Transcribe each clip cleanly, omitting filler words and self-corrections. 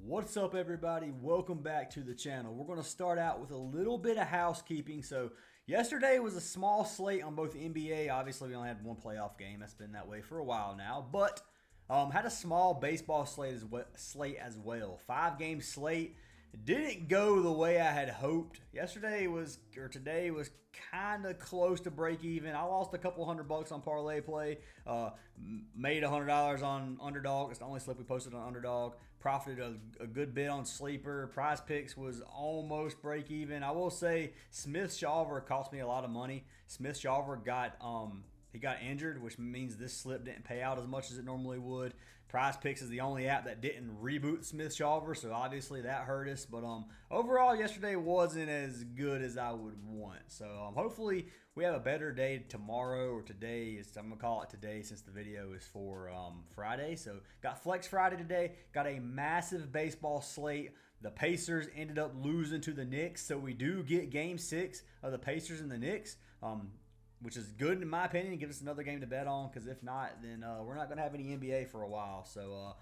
What's up, everybody? Welcome back to the channel. We're going to start out with a little bit of housekeeping. So yesterday was a small slate on both the NBA. Obviously, we only had one playoff game. That's been that way for a while now. But had a small baseball slate as well. 5-game slate. It didn't go the way I had hoped. Today was kind of close to break even. I lost a couple $100 on parlay play. Made $100 on underdog. It's the only slip we posted on underdog. Profited a good bit on sleeper. Prizepicks was almost break even. I will say Smith-Shawver cost me a lot of money. Smith-Shawver got he got injured, which means this slip didn't pay out as much as it normally would. Prizepicks is the only app that didn't reboot Smith-Shawver, so obviously that hurt us. But overall, yesterday wasn't as good as I would want. So hopefully we have a better day tomorrow or today. I'm going to call it today since the video is for Friday. So got Flex Friday today. Got a massive baseball slate. The Pacers ended up losing to the Knicks, so we do get Game 6 of the Pacers and the Knicks. Which is good in my opinion. Give us another game to bet on, because if not, then we're not going to have any NBA for a while. So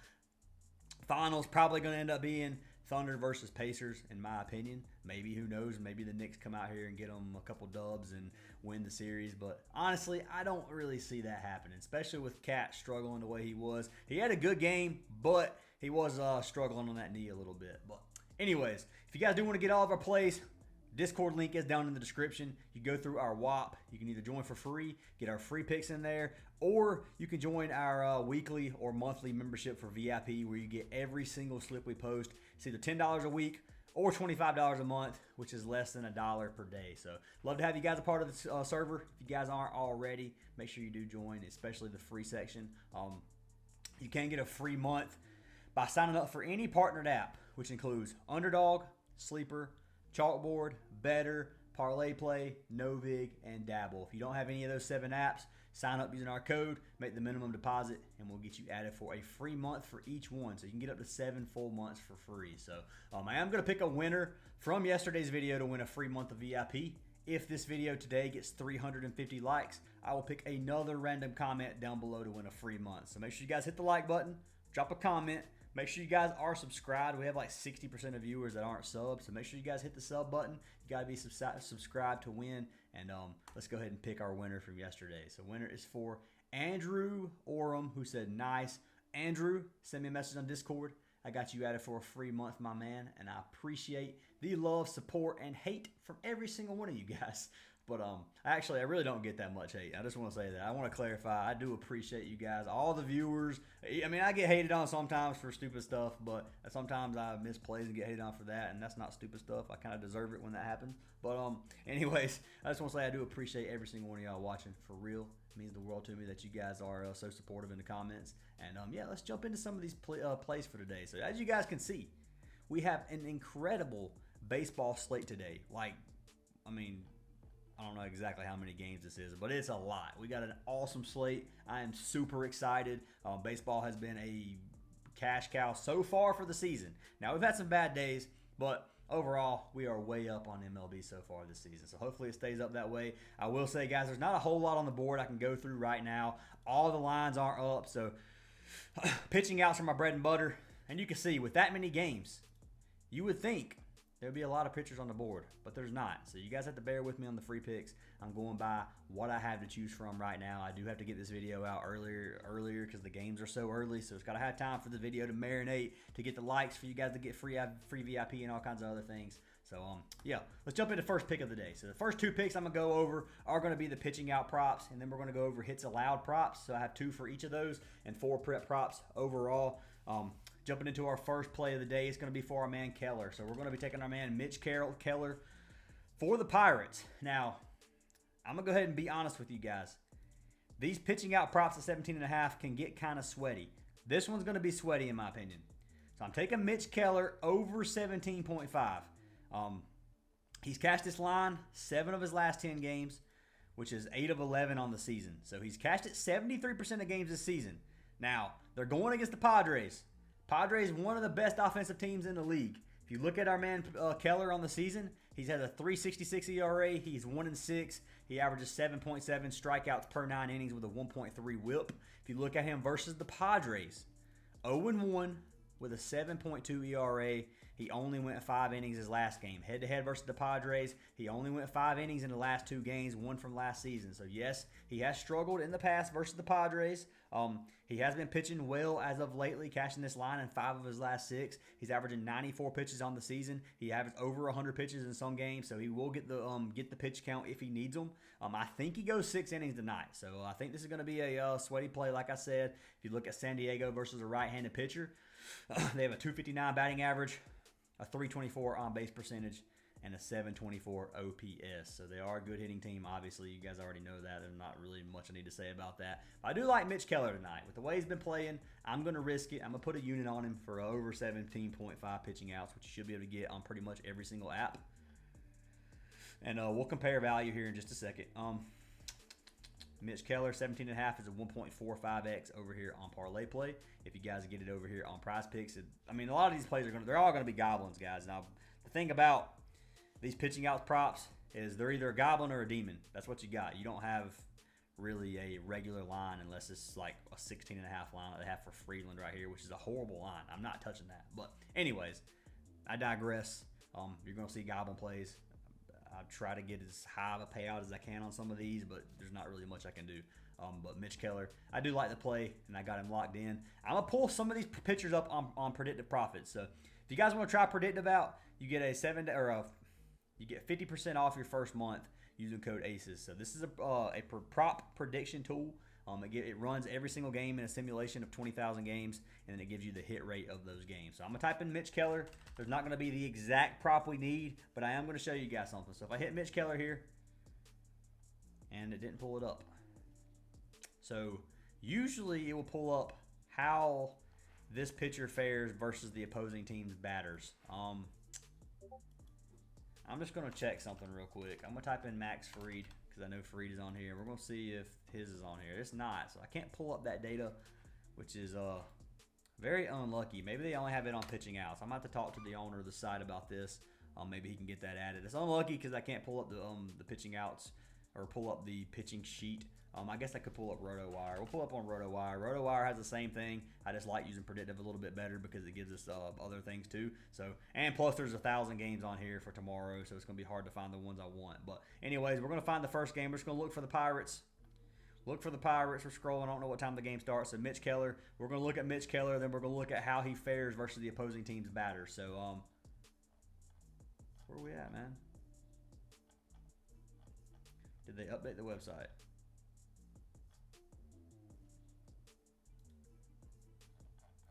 finals probably going to end up being Thunder versus Pacers, in my opinion. Maybe, who knows? Maybe the Knicks come out here and get them a couple dubs and win the series. But honestly, I don't really see that happening, especially with Cat struggling the way he was. He had a good game, but he was struggling on that knee a little bit. But anyways, if you guys do want to get all of our plays, Discord link is down in the description. You go through our WAP. You can either join for free, get our free picks in there, or you can join our weekly or monthly membership for VIP, where you get every single slip we post. It's either $10 a week or $25 a month, which is less than $1 per day. So love to have you guys a part of the server. If you guys aren't already, make sure you do join, especially the free section. You can get a free month by signing up for any partnered app, which includes Underdog, Sleeper, Chalkboard, Better, Parlay Play, NOVIG, and Dabble. If you don't have any of those 7 apps, sign up using our code, make the minimum deposit, and we'll get you added for a free month for each one. So you can get up to 7 full months for free. So I am going to pick a winner from yesterday's video to win a free month of VIP. If this video today gets 350 likes, I will pick another random comment down below to win a free month. So make sure you guys hit the like button, drop a comment. Make sure you guys are subscribed. We have like 60% of viewers that aren't subs, so make sure you guys hit the sub button. You got to be subscribed to win. And let's go ahead and pick our winner from yesterday. So winner is for Andrew Oram, who said nice. Andrew, send me a message on Discord. I got you added for a free month, my man, and I appreciate the love, support, and hate from every single one of you guys. But actually, I really don't get that much hate. I just want to say that. I want to clarify. I do appreciate you guys, all the viewers. I mean, I get hated on sometimes for stupid stuff, but sometimes I miss plays and get hated on for that, and that's not stupid stuff. I kind of deserve it when that happens. But anyways, I just want to say I do appreciate every single one of y'all watching. For real, it means the world to me that you guys are so supportive in the comments. And yeah, let's jump into some of these plays for today. So as you guys can see, we have an incredible baseball slate today. Like, I mean, I don't know exactly how many games this is, but it's a lot. We got an awesome slate. I am super excited. Baseball has been a cash cow so far for the season. Now, we've had some bad days, but overall, we are way up on MLB so far this season. So hopefully it stays up that way. I will say, guys, there's not a whole lot on the board I can go through right now. All the lines aren't up, so pitching outs are my bread and butter. And you can see, with that many games, you would think there'll be a lot of pitchers on the board, but there's not. So you guys have to bear with me on the free picks. I'm going by what I have to choose from right now. I do have to get this video out earlier because the games are so early. So it's got to have time for the video to marinate, to get the likes, for you guys to get free VIP and all kinds of other things. So yeah, let's jump into the first pick of the day. So the first 2 picks I'm going to go over are going to be the pitching out props, and then we're going to go over hits allowed props. So I have 2 for each of those and 4 prep props overall. Jumping into our first play of the day, it's going to be for our man Keller. So we're going to be taking our man Mitch Keller for the Pirates. Now, I'm going to go ahead and be honest with you guys. These pitching out props at 17.5 can get kind of sweaty. This one's going to be sweaty in my opinion. So I'm taking Mitch Keller over 17.5. He's cashed this line 7 of his last 10 games, which is 8 of 11 on the season. So he's cashed it 73% of games this season. Now, they're going against the Padres. Padres, one of the best offensive teams in the league. If you look at our man Keller on the season, he's had a 3.66 ERA. He's 1-6. He averages 7.7 strikeouts per 9 innings with a 1.3 WHIP. If you look at him versus the Padres, 0-1 with a 7.2 ERA. He only went 5 innings his last game. Head-to-head versus the Padres, he only went 5 innings in the last 2 games, one from last season. So, yes, he has struggled in the past versus the Padres. He has been pitching well as of lately, cashing this line in 5 of his last 6. He's averaging 94 pitches on the season. He averaged over 100 pitches in some games, so he will get the pitch count if he needs them. I think he goes 6 innings tonight, so I think this is going to be a sweaty play. Like I said, if you look at San Diego versus a right-handed pitcher, they have a 259 batting average, a 324 on-base percentage, and a 724 OPS. So they are a good hitting team. Obviously, you guys already know that. There's not really much I need to say about that. But I do like Mitch Keller tonight. With the way he's been playing, I'm going to risk it. I'm going to put a unit on him for over 17.5 pitching outs, which you should be able to get on pretty much every single app. And we'll compare value here in just a second. Mitch Keller, 17.5 is a 1.45x over here on Parlay Play. If you guys get it over here on Prizepicks, I mean, a lot of these plays they're all going to be goblins, guys. Now, the thing about these pitching outs props is they're either a goblin or a demon. That's what you got. You don't have really a regular line unless it's like a 16.5 line that they have for Freeland right here, which is a horrible line. I'm not touching that. But anyways, I digress. You're going to see goblin plays. I try to get as high of a payout as I can on some of these, but there's not really much I can do. But Mitch Keller, I do like the play, and I got him locked in. I'm going to pull some of these pictures up on Predictive Profits. So if you guys want to try Predictive out, you get you get 50% off your first month using code ACES. So this is a prop prediction tool. It runs every single game in a simulation of 20,000 games, and then it gives you the hit rate of those games. So I'm going to type in Mitch Keller. There's not going to be the exact prop we need, but I am going to show you guys something. So if I hit Mitch Keller here, and it didn't pull it up. So usually it will pull up how this pitcher fares versus the opposing team's batters. I'm just going to check something real quick. I'm going to type in Max Fried because I know Fried is on here. We're going to see if his is on here. It's not, so I can't pull up that data, which is very unlucky. Maybe they only have it on pitching outs. I'm going to have to talk to the owner of the site about this. Maybe he can get that added. It's unlucky because I can't pull up the pitching outs or pull up the pitching sheet. I guess I could pull up RotoWire. We'll pull up on RotoWire. RotoWire has the same thing. I just like using Predictive a little bit better because it gives us other things too. So, and plus there's 1,000 games on here for tomorrow, so it's going to be hard to find the ones I want. But anyways, we're going to find the first game. We're just going to look for the Pirates. Look for the Pirates. We're scrolling. I don't know what time the game starts. So Mitch Keller. We're going to look at Mitch Keller. Then we're going to look at how he fares versus the opposing team's batters. So, where are we at, man? Did they update the website?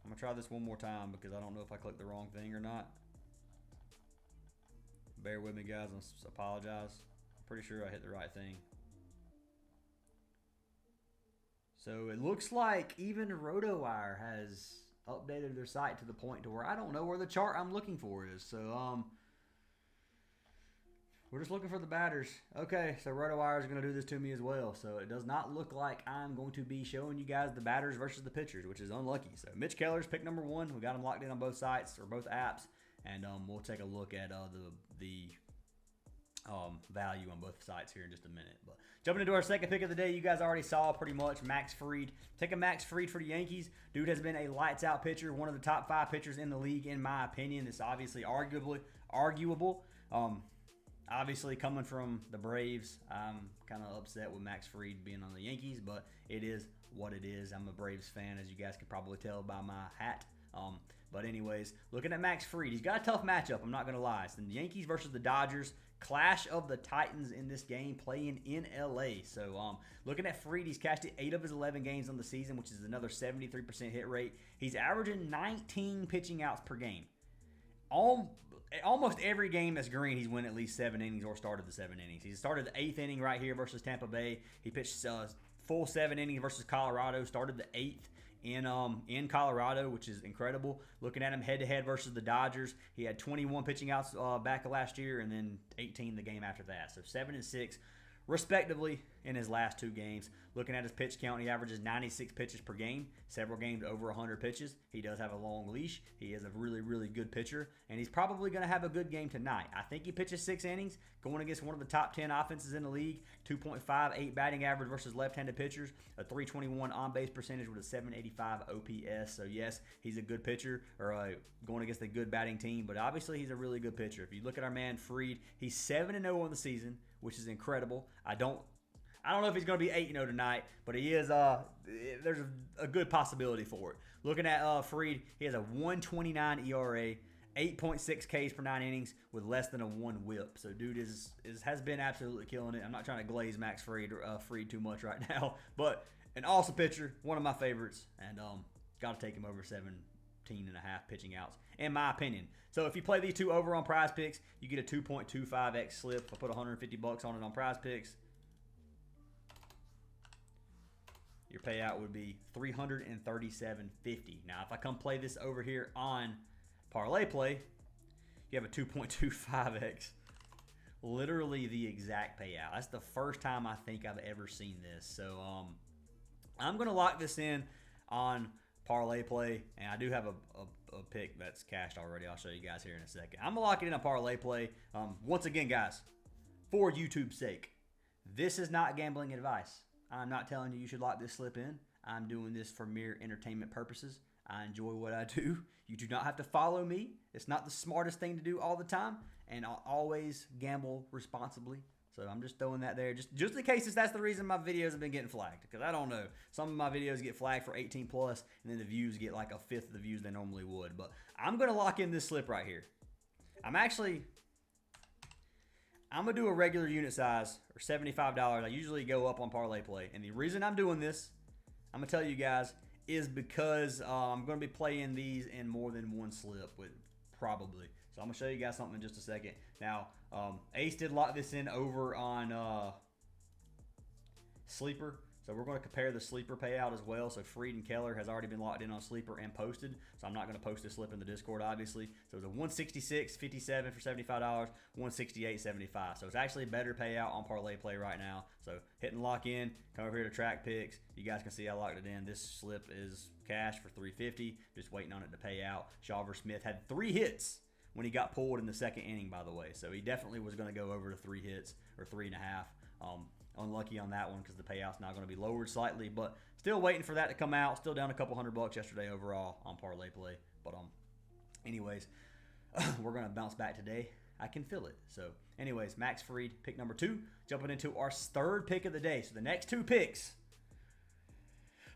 I'm going to try this one more time because I don't know if I clicked the wrong thing or not. Bear with me, guys. I apologize. I'm pretty sure I hit the right thing. So it looks like even RotoWire has updated their site to the point to where I don't know where the chart I'm looking for is. So we're just looking for the batters. Okay, so RotoWire is going to do this to me as well. So it does not look like I'm going to be showing you guys the batters versus the pitchers, which is unlucky. So Mitch Keller's pick number 1. We got him locked in on both sites or both apps, and we'll take a look at the value on both sites here in just a minute. But jumping into our second pick of the day, you guys already saw pretty much Max Fried. Take a Max Fried for the Yankees. Dude has been a lights out pitcher, one of the top 5 pitchers in the league in my opinion. It's obviously arguable. Obviously, coming from the Braves, I'm kind of upset with Max Fried being on the Yankees, but it is what it is. I'm a Braves fan, as you guys can probably tell by my hat. But anyways, looking at Max Fried, he's got a tough matchup, I'm not going to lie. It's the Yankees versus the Dodgers, clash of the Titans in this game, playing in L.A. So looking at Fried, he's cashed it 8 of his 11 games on the season, which is another 73% hit rate. He's averaging 19 pitching outs per game. Almost every game that's green, he's won at least 7 innings or started the 7 innings. He started the 8th inning right here versus Tampa Bay. He pitched full 7 innings versus Colorado. Started the 8th in Colorado, which is incredible. Looking at him head-to-head versus the Dodgers, he had 21 pitching outs back last year and then 18 the game after that. So 7 and 6, respectively. in his last 2 games. Looking at his pitch count, he averages 96 pitches per game, several games over 100 pitches. He does have a long leash. He is a really, really good pitcher, and he's probably going to have a good game tonight. I think he pitches 6 innings, going against one of the top 10 offenses in the league, 2.58 batting average versus left-handed pitchers, a 321 on-base percentage with a 785 OPS. So, yes, he's a good pitcher, or going against a good batting team, but obviously he's a really good pitcher. If you look at our man Freed, he's 7-0 on the season, which is incredible. I don't know if he's going to be 8-0 tonight, but he is. There's a good possibility for it. Looking at Freed, he has a 1.29 ERA, 8.6 Ks per 9 innings with less than a 1 WHIP. So, dude has been absolutely killing it. I'm not trying to glaze Max Freed too much right now, but an awesome pitcher, one of my favorites, and got to take him over 17.5 pitching outs, in my opinion. So if you play these 2 over on Prizepicks, you get a 2.25x slip. I put $150 on it on Prizepicks. Your payout would be $337.50. Now, if I come play this over here on Parlay Play, you have a 2.25x. Literally the exact payout. That's the first time I think I've ever seen this. So I'm going to lock this in on Parlay Play, and I do have a pick that's cashed already. I'll show you guys here in a second. I'm going to lock it in on Parlay Play. Once again, guys, for YouTube's sake, this is not gambling advice. I'm not telling you you should lock this slip in. I'm doing this for mere entertainment purposes. I enjoy what I do. You do not have to follow me. It's not the smartest thing to do all the time, and I'll always gamble responsibly. So I'm just throwing that there, just in case that's the reason my videos have been getting flagged. Because I don't know, some of my videos get flagged for 18 plus, and then the views get like a fifth of the views they normally would. But I'm gonna lock in this slip right here. I'm gonna do a regular unit size or $75. I usually go up on Parlay Play, and the reason I'm doing this, I'm gonna tell you guys, is because I'm gonna be playing these in more than one slip with probably. So I'm gonna show you guys something in just a second. Now, Ace did lock this in over on Sleeper. So we're going to compare the Sleeper payout as well. So Freed and Keller has already been locked in on Sleeper and posted. So I'm not going to post this slip in the Discord, obviously. So it's a 166.57 for $75, 168.75. So it's actually a better payout on Parlay Play right now. So hit and lock in. Come over here to Track Picks. You guys can see I locked it in. This slip is cash for $350. Just waiting on it to pay out. Shalver Smith had 3 hits when he got pulled in the second inning, by the way. So he definitely was going to go over to 3 hits or 3.5. Unlucky on that one because the payout's now going to be lowered slightly, but still waiting for that to come out. Still down a couple $100 yesterday overall on Parlay Play. But anyways, we're going to bounce back today. I can feel it. So anyways, Max Freed, pick number 2. Jumping into our 3rd pick of the day. So the next 2 picks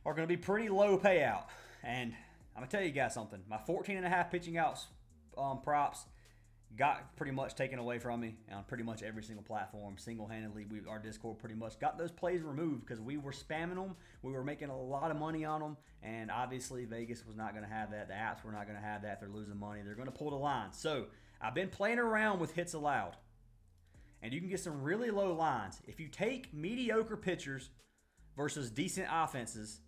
are going to be pretty low payout. And I'm going to tell you guys something. My 14.5 pitching outs props got pretty much taken away from me on pretty much every single platform. Single-handedly, our Discord pretty much got those plays removed because we were spamming them. We were making a lot of money on them, and obviously Vegas was not going to have that. The apps were not going to have that. If they're losing money, they're going to pull the line. So I've been playing around with hits allowed, and you can get some really low lines. If you take mediocre pitchers versus decent offenses,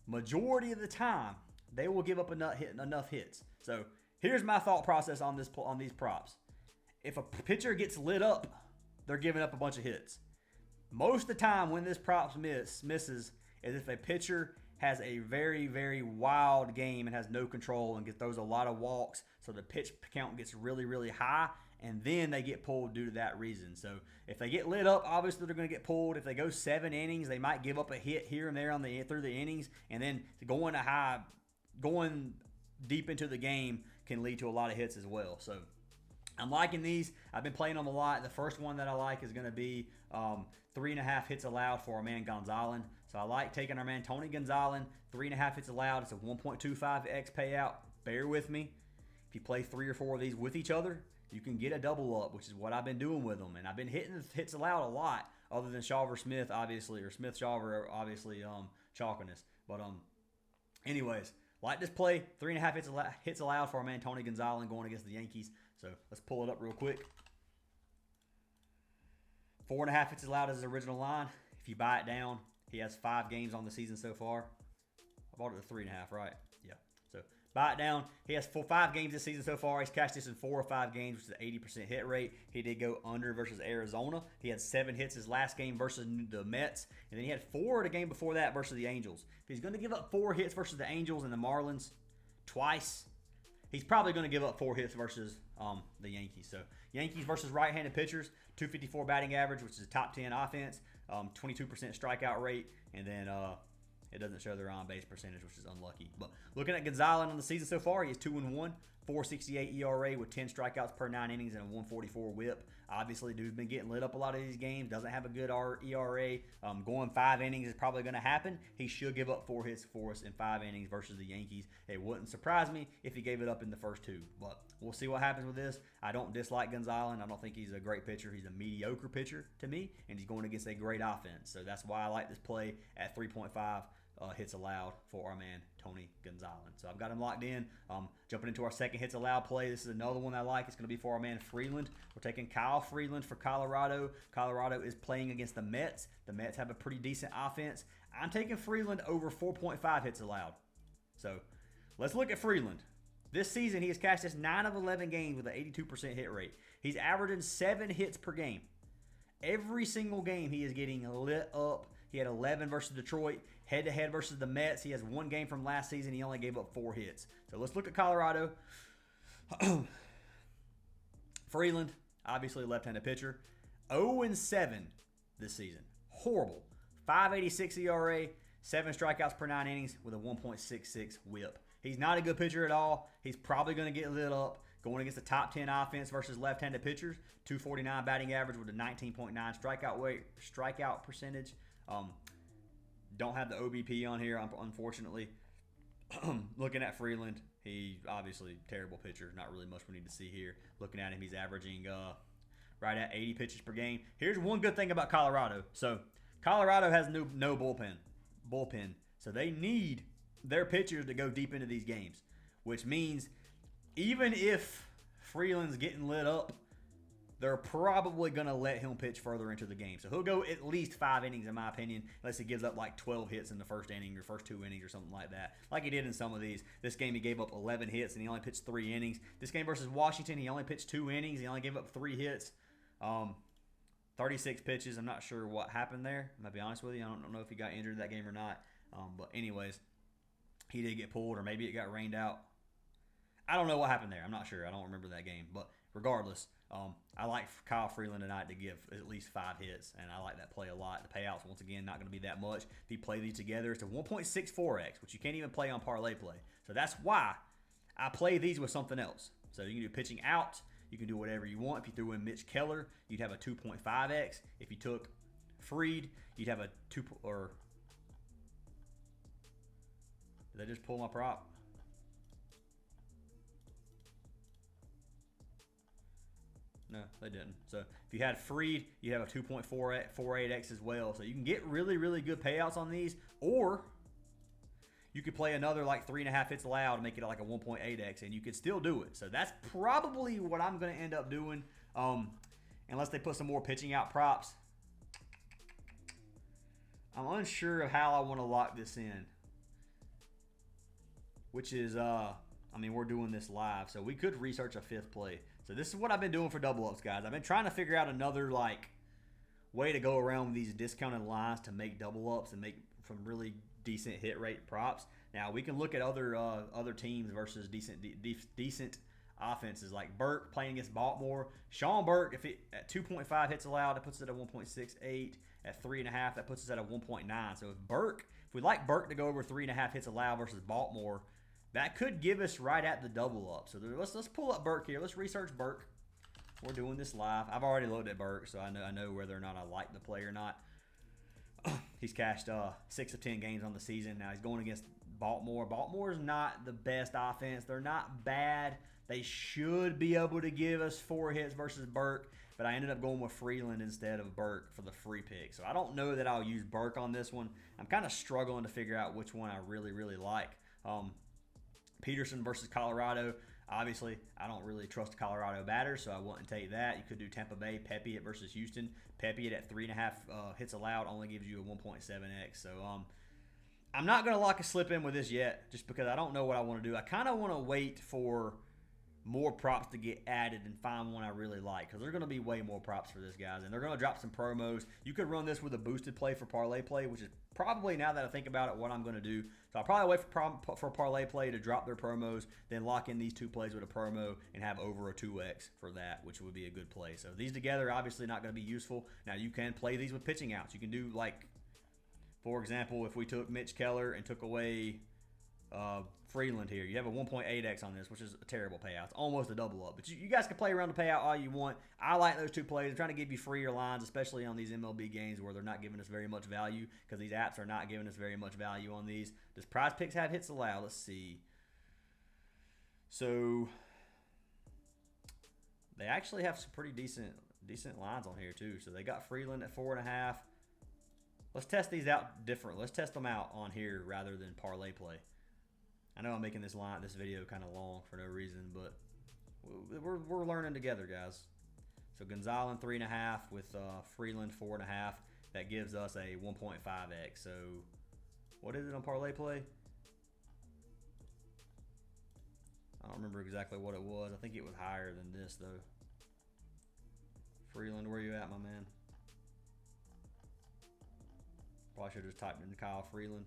majority of the time, they will give up enough hits. So here's my thought process on these props. If a pitcher gets lit up, they're giving up a bunch of hits. Most of the time when this props misses is if a pitcher has a very, very wild game and has no control and throws a lot of walks, so the pitch count gets really, really high, and then they get pulled due to that reason. So if they get lit up, obviously they're going to get pulled. If they go 7 innings, they might give up a hit here and there through the innings, and then going deep into the game can lead to a lot of hits as well. So I'm liking these. I've been playing them a lot. The first one that I like is going to be 3.5 hits allowed for our man Gonsolin. So I like taking our man Tony Gonsolin. 3.5 hits allowed. It's a 1.25x payout. Bear with me. If you play 3 or 4 of these with each other, you can get a double up, which is what I've been doing with them. And I've been hitting the hits allowed a lot, other than Shalver Smith, obviously, or Smith Shalver, obviously, chalking us. But anyways, like this play, 3.5 hits allowed for our man Tony Gonsolin going against the Yankees. So let's pull it up real quick. 4.5 hits allowed is his original line. If you buy it down, he has 5 games on the season so far. I bought it at 3.5, right? Yeah. So Buy it down. He has 5 games this season so far. He's cashed this in 4 or 5 games, which is an 80% hit rate. He did go under versus Arizona. He had 7 hits his last game versus the Mets. And then he had 4 the game before that versus the Angels. If he's going to give up 4 hits versus the Angels and the Marlins twice, he's probably going to give up 4 hits versus the Yankees. So Yankees versus right-handed pitchers, 254 batting average, which is a top 10 offense, 22% strikeout rate, and then it doesn't show their on-base percentage, which is unlucky. But looking at Gonsolin on the season so far, he is 2-1, 4.68 ERA with 10 strikeouts per 9 innings and a 1.44 WHIP. Obviously, dude's been getting lit up a lot of these games. Doesn't have a good ERA. Going 5 innings is probably going to happen. He should give up 4 hits for us in 5 innings versus the Yankees. It wouldn't surprise me if he gave it up in the first 2. But we'll see what happens with this. I don't dislike Gonsolin. I don't think he's a great pitcher. He's a mediocre pitcher to me, and he's going against a great offense. So that's why I like this play at 3.5. Hits allowed for our man Tony Gonsolin. So I've got him locked in. Jumping into our second hits allowed play. This is another one I like. It's going to be for our man Freeland. We're taking Kyle Freeland for Colorado. Colorado is playing against the Mets. The Mets have a pretty decent offense. I'm taking Freeland over 4.5 hits allowed. So let's look at Freeland. This season he has cashed this 9 of 11 games with an 82% hit rate. He's averaging 7 hits per game. Every single game he is getting lit up. He had 11 versus Detroit. Head-to-head versus the Mets. He has 1 game from last season. He only gave up 4 hits. So let's look at Colorado. Freeland, obviously a left-handed pitcher. 0-7 this season. Horrible. 5.86 ERA, 7 strikeouts per 9 innings with a 1.66 WHIP. He's not a good pitcher at all. He's probably going to get lit up. Going against the top 10 offense versus left-handed pitchers. 249 batting average with a 19.9 strikeout percentage. Don't have the OBP on here, unfortunately. Looking at Freeland, he obviously terrible pitcher. Not really much we need to see here. Looking at him, he's averaging right at 80 pitches per game. Here's one good thing about Colorado. So Colorado has no bullpen. So they need their pitchers to go deep into these games, which means even if Freeland's getting lit up, they're probably going to let him pitch further into the game. So he'll go at least 5 innings, in my opinion, unless he gives up like 12 hits in the first inning or first 2 innings or something like that, like he did in some of these. This game, he gave up 11 hits, and he only pitched 3 innings. This game versus Washington, he only pitched 2 innings. He only gave up 3 hits, 36 pitches. I'm not sure what happened there. I'm going to be honest with you. I don't know if he got injured that game or not. But anyways, he did get pulled, or maybe it got rained out. I don't know what happened there. I'm not sure. I don't remember that game. But regardless, I like Kyle Freeland tonight to give at least 5 hits, and I like that play a lot. The payouts, once again, not going to be that much. If you play these together, it's a 1.64x, which you can't even play on Parlay play. So that's why I play these with something else. So you can do pitching out. You can do whatever you want. If you threw in Mitch Keller, you'd have a 2.5x. If you took Freed, you'd have a 2, or did I just pull my prop? No, they didn't. So if you had Freed, you have a 2.48x as well. So you can get really, really good payouts on these, or you could play another like 3.5 hits allowed to make it like a 1.8x, and you could still do it. So that's probably what I'm going to end up doing, unless they put some more pitching out props. I'm unsure of how I want to lock this in, which is, I mean, we're doing this live, so we could research a 5th play. So this is what I've been doing for double ups, guys. I've been trying to figure out another way to go around these discounted lines to make double ups and make some really decent hit rate props. Now we can look at other teams versus decent offenses, like Burke playing against Baltimore. Sean Burke, if it at 2.5 hits allowed, that puts it at 1.68. At 3.5, that puts us at a 1.9. So if we like Burke to go over 3.5 hits allowed versus Baltimore, that could give us right at the double up. So let's pull up Burke here. Let's research Burke. We're doing this live. I've already looked at Burke, so I know whether or not I like the play or not. He's cashed 6 of 10 games on the season. Now he's going against Baltimore. Baltimore's not the best offense. They're not bad. They should be able to give us 4 hits versus Burke, but I ended up going with Freeland instead of Burke for the free pick. So I don't know that I'll use Burke on this one. I'm kind of struggling to figure out which one I really, really like. Peterson versus Colorado. Obviously, I don't really trust the Colorado batters, so I wouldn't take that. You could do Tampa Bay, Pepe it versus Houston. Pepe it at 3.5 hits allowed only gives you a 1.7x. So I'm not going to lock a slip in with this yet just because I don't know what I want to do. I kind of want to wait for more props to get added and find one I really like because there's going to be way more props for this, guys, and they're going to drop some promos. You could run this with a boosted play for parlay play, which is probably, now that I think about it, what I'm going to do. So I'll probably wait for parlay play to drop their promos, then lock in these 2 plays with a promo and have over a 2x for that, which would be a good play. So these together obviously not going to be useful. Now you can play these with pitching outs. You can do, like, for example, if we took Mitch Keller and took away Freeland here, you have a 1.8x on this, which is a terrible payout. It's almost a double up. But you guys can play around the payout all you want. I like those 2 plays. I'm trying to give you freer lines, especially on these MLB games where they're not giving us very much value because these apps are not giving us very much value on these. Does Prizepicks have hits allowed? Let's see. So they actually have some pretty decent lines on here too. So they got Freeland at 4.5. Let's test these out different. Let's test them out on here rather than parlay play. I know I'm making this video kind of long for no reason, but we're learning together, guys. So Gonsolin 3.5 with Freeland 4.5. That gives us a 1.5x. So what is it on parlay play? I don't remember exactly what it was. I think it was higher than this though. Freeland, where you at, my man? Probably should have just typed in Kyle Freeland.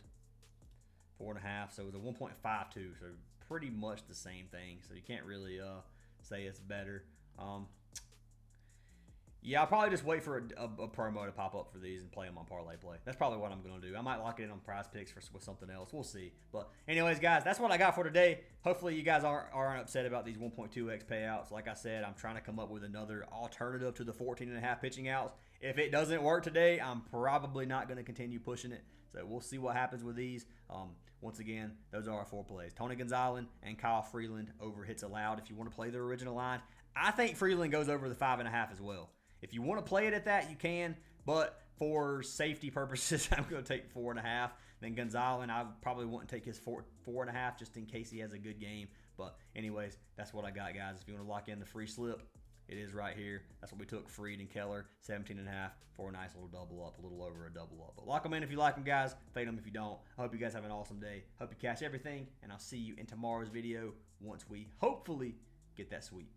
4.5, so it was a 1.52, so pretty much the same thing. So you can't really say it's better. Yeah, I'll probably just wait for a promo to pop up for these and play them on parlay play. That's probably what I'm going to do. I might lock it in on Prizepicks with something else. We'll see. But anyways, guys, that's what I got for today. Hopefully you guys aren't upset about these 1.2x payouts. Like I said, I'm trying to come up with another alternative to the 14.5 pitching outs. If it doesn't work today, I'm probably not going to continue pushing it. So we'll see what happens with these. Once again, those are our 4 plays. Tony Gonsolin and Kyle Freeland over hits allowed if you want to play their original line. I think Freeland goes over the 5.5 as well. If you want to play it at that, you can. But for safety purposes, I'm going to take 4.5. Then Gonsolin, I probably wouldn't take his 4.5 just in case he has a good game. But anyways, that's what I got, guys. If you want to lock in the free slip, it is right here. That's what we took. Freed and Keller, 17.5 for a nice little double up, a little over a double up. But lock them in if you like them, guys. Fade them if you don't. I hope you guys have an awesome day. Hope you catch everything, and I'll see you in tomorrow's video once we hopefully get that sweep.